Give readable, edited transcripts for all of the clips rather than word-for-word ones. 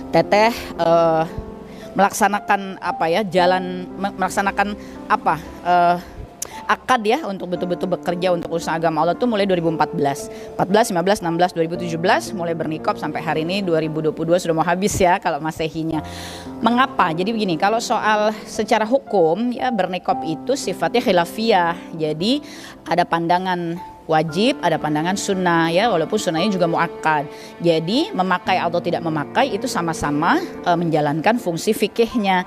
Teteh melaksanakan melaksanakan apa akad ya untuk betul-betul bekerja untuk urusan agama Allah tuh mulai 2014, 14, 15, 16, 2017 mulai bernikah sampai hari ini 2022 sudah mau habis ya kalau Masehinya. Mengapa? Jadi begini, kalau soal secara hukum ya bernikah itu sifatnya khilafiyah. Jadi ada pandangan wajib, ada pandangan sunnah ya, walaupun sunnahnya juga muakkad. Jadi memakai atau tidak memakai itu sama-sama menjalankan fungsi fikihnya.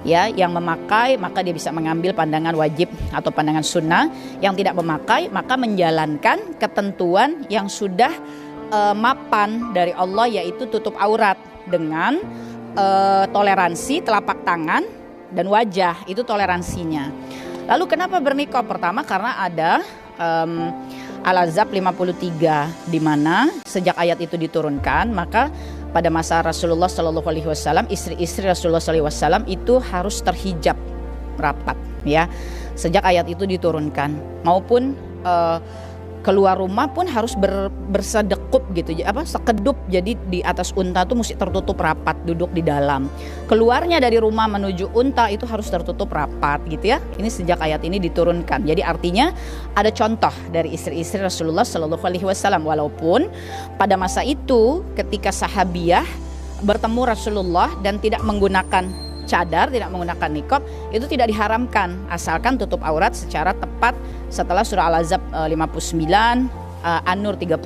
Ya, yang memakai maka dia bisa mengambil pandangan wajib atau pandangan sunnah, yang tidak memakai maka menjalankan ketentuan yang sudah mapan dari Allah, yaitu tutup aurat dengan toleransi telapak tangan dan wajah, itu toleransinya. Lalu kenapa bernikah? Pertama karena ada Al-Ahzab 53 di mana sejak ayat itu diturunkan maka pada masa Rasulullah SAW istri-istri Rasulullah SAW itu harus terhijab rapat ya. Sejak ayat itu diturunkan maupun keluar rumah pun harus bersedekup gitu, sekedup, jadi di atas unta tuh mesti tertutup rapat, duduk di dalam. Keluarnya dari rumah menuju unta itu harus tertutup rapat gitu ya. Ini sejak ayat ini diturunkan. Jadi artinya ada contoh dari istri-istri Rasulullah SAW, walaupun pada masa itu ketika sahabiyah bertemu Rasulullah dan tidak menggunakan cadar, tidak menggunakan niqab, itu tidak diharamkan asalkan tutup aurat secara tepat setelah surah Al-Ahzab 59, An-Nur 31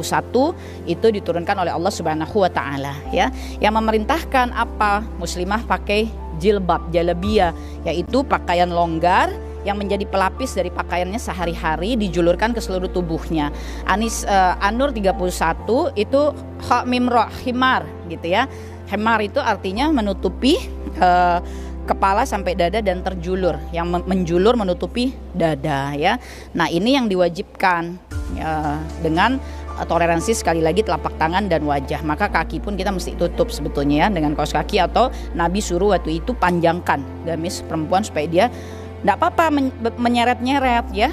itu diturunkan oleh Allah Subhanahu wa taala ya, yang memerintahkan apa? Muslimah pakai jilbab, jalabiyah, yaitu pakaian longgar yang menjadi pelapis dari pakaiannya sehari-hari, dijulurkan ke seluruh tubuhnya. An-Nur 31 itu himar gitu ya. Himar itu artinya menutupi kepala sampai dada dan terjulur, yang menjulur menutupi dada ya. Nah ini yang diwajibkan dengan toleransi sekali lagi telapak tangan dan wajah. Maka kaki pun kita mesti tutup sebetulnya ya, dengan kaos kaki, atau Nabi suruh waktu itu panjangkan gamis perempuan supaya dia tidak apa-apa menyeret-nyeret ya,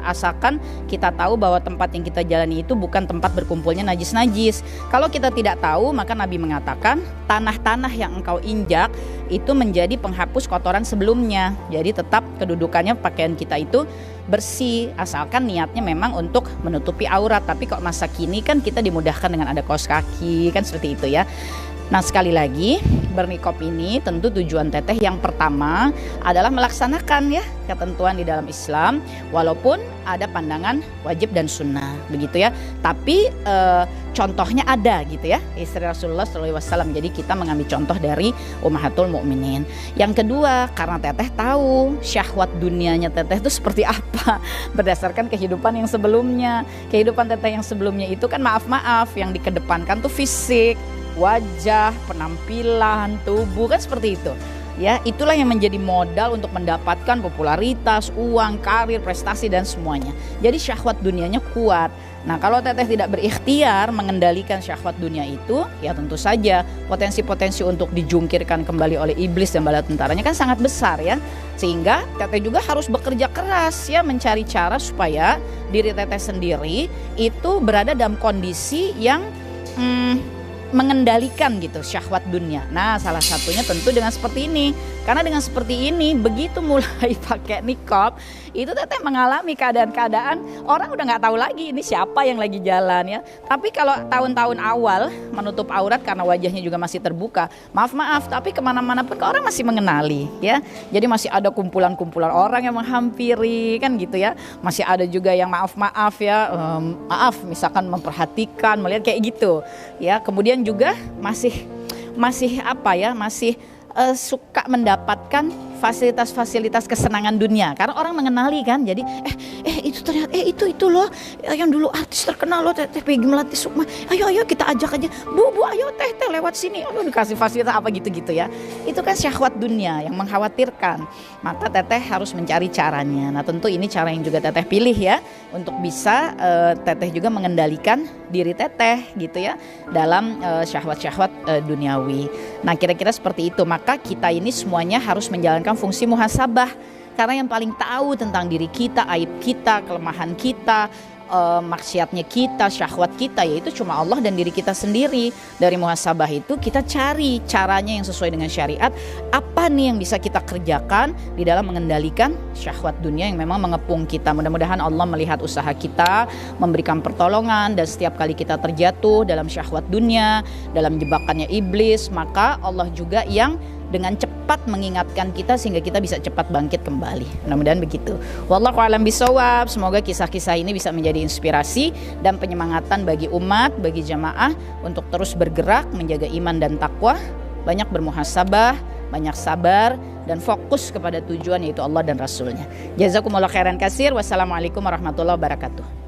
asalkan kita tahu bahwa tempat yang kita jalani itu bukan tempat berkumpulnya najis-najis. Kalau kita tidak tahu, maka Nabi mengatakan tanah-tanah yang engkau injak itu menjadi penghapus kotoran sebelumnya. Jadi tetap kedudukannya pakaian kita itu bersih, asalkan niatnya memang untuk menutupi aurat. Tapi kok masa kini kan kita dimudahkan dengan ada kaos kaki, kan seperti itu ya. Nah sekali lagi bernikah ini tentu tujuan teteh yang pertama adalah melaksanakan ya ketentuan di dalam Islam, walaupun ada pandangan wajib dan sunnah begitu ya. Tapi contohnya ada gitu ya, istri Rasulullah SAW. Jadi kita mengambil contoh dari Ummahatul Mukminin. Yang kedua, karena teteh tahu syahwat dunianya teteh itu seperti apa berdasarkan kehidupan yang sebelumnya. Kehidupan teteh yang sebelumnya itu kan maaf-maaf yang dikedepankan tuh fisik, wajah, penampilan, tubuh, kan seperti itu. Ya, itulah yang menjadi modal untuk mendapatkan popularitas, uang, karir, prestasi dan semuanya. Jadi syahwat dunianya kuat. Nah, kalau teteh tidak berikhtiar mengendalikan syahwat dunia itu, ya tentu saja potensi-potensi untuk dijungkirkan kembali oleh iblis dan bala tentaranya kan sangat besar ya. Sehingga teteh juga harus bekerja keras ya, mencari cara supaya diri teteh sendiri itu berada dalam kondisi yang mengendalikan gitu syahwat dunia. Nah salah satunya tentu dengan seperti ini. Karena dengan seperti ini begitu mulai pakai niqab itu teteh mengalami keadaan-keadaan orang udah nggak tahu lagi ini siapa yang lagi jalan ya. Tapi kalau tahun-tahun awal menutup aurat karena wajahnya juga masih terbuka, maaf tapi kemana-mana pun orang masih mengenali ya. Jadi masih ada kumpulan-kumpulan orang yang menghampiri kan gitu ya. Masih ada juga yang maaf ya, misalkan memperhatikan, melihat kayak gitu ya. Kemudian juga masih suka mendapatkan fasilitas-fasilitas kesenangan dunia karena orang mengenali kan. Jadi itu ternyata itu loh yang dulu artis terkenal loh, Teh Peggy Melati Sukma, ayo kita ajak aja bu ayo teh lewat sini, dikasih fasilitas apa gitu ya. Itu kan syahwat dunia yang mengkhawatirkan. Maka teteh harus mencari caranya. Nah tentu ini cara yang juga teteh pilih ya, untuk bisa teteh juga mengendalikan diri teteh gitu ya dalam syahwat-syahwat duniawi. Nah kira-kira seperti itu. Maka kita ini semuanya harus menjalankan fungsi muhasabah, karena yang paling tahu tentang diri kita, aib kita, kelemahan kita, maksiatnya kita, syahwat kita, yaitu cuma Allah dan diri kita sendiri. Dari muhasabah itu kita cari caranya yang sesuai dengan syariat, apa nih yang bisa kita kerjakan di dalam mengendalikan syahwat dunia yang memang mengepung kita. Mudah-mudahan Allah melihat usaha kita, memberikan pertolongan, dan setiap kali kita terjatuh dalam syahwat dunia, dalam jebakannya iblis, maka Allah juga yang dengan cepat mengingatkan kita sehingga kita bisa cepat bangkit kembali. Mudah-mudahan begitu. Wallahu a'lam bishawab. Semoga kisah-kisah ini bisa menjadi inspirasi dan penyemangatan bagi umat, bagi jamaah untuk terus bergerak menjaga iman dan takwa, banyak bermuhasabah, banyak sabar, dan fokus kepada tujuan yaitu Allah dan Rasulnya. Jazakumullah khairan katsir. Wassalamualaikum warahmatullahi wabarakatuh.